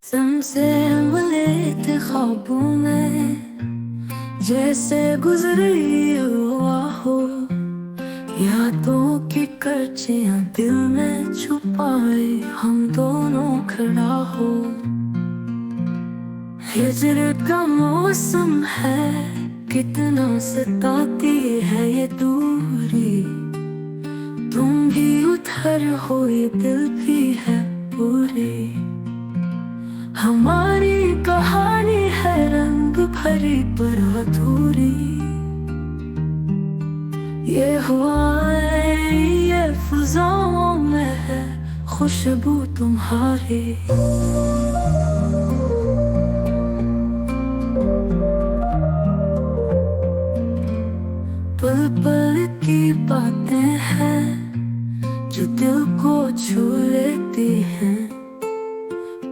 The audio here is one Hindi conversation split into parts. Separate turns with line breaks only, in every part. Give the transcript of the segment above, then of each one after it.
तुमसे मिले थे ख्वाबों में, जैसे गुजरी हुआ हो। यादों की कर्चियां दिल में छुपाए हम दोनों खड़ा हो। हिजर का मौसम है, कितना सताती है ये दूरी। तुम भी उधर हो, ये दिल भी है पूरी। हमारी कहानी है रंग भरी पर अधूरी। ये हुआ है, ये फिजाओं में है खुशबू तुम्हारी। पल पल की बातें हैं जो दिल को छू लेती हैं।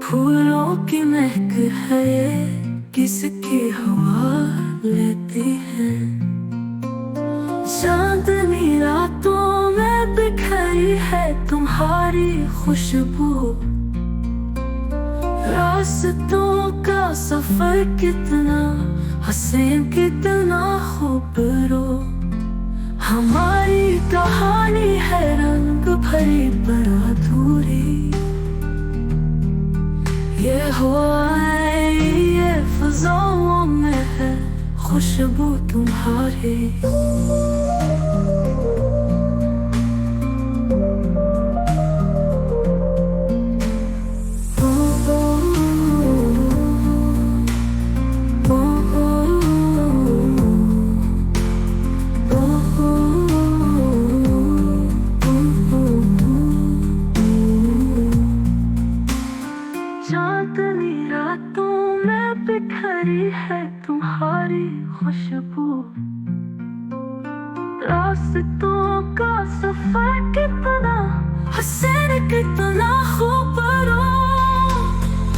फूलों की महक है ये, किसकी हवा लेती है। चांदनी रातों में बिखरी है तुम्हारी खुशबू। रास्तों का सफर कितना हसीन, कितना खूबरो। हमारी कहानी है रंग भरी पर अधूरी। ये हुआ है, ये फिजाओं में है खुशबू तुम्हारी। चांदनी रातों में बिखरी है तुम्हारी खुशबू। रास्तों का सफर कितना हसीन, कितना खूबरो।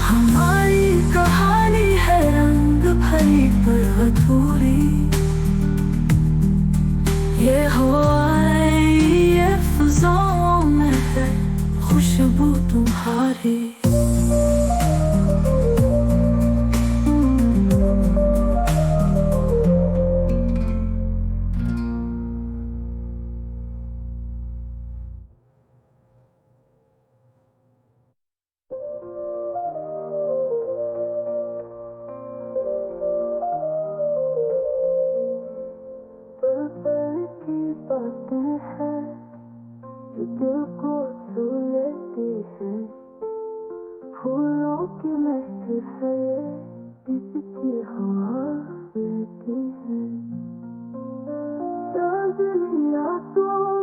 हमारी कहानी है रंग भरी पर अधूरी। ये हुआ है, ये फिजाओं में है खुशबू तुम्हारी। बातें हैं जो दिल को छू लेती हैं। फूलों की महक है ये, किसकी हवा लेती है। चांदनी रातों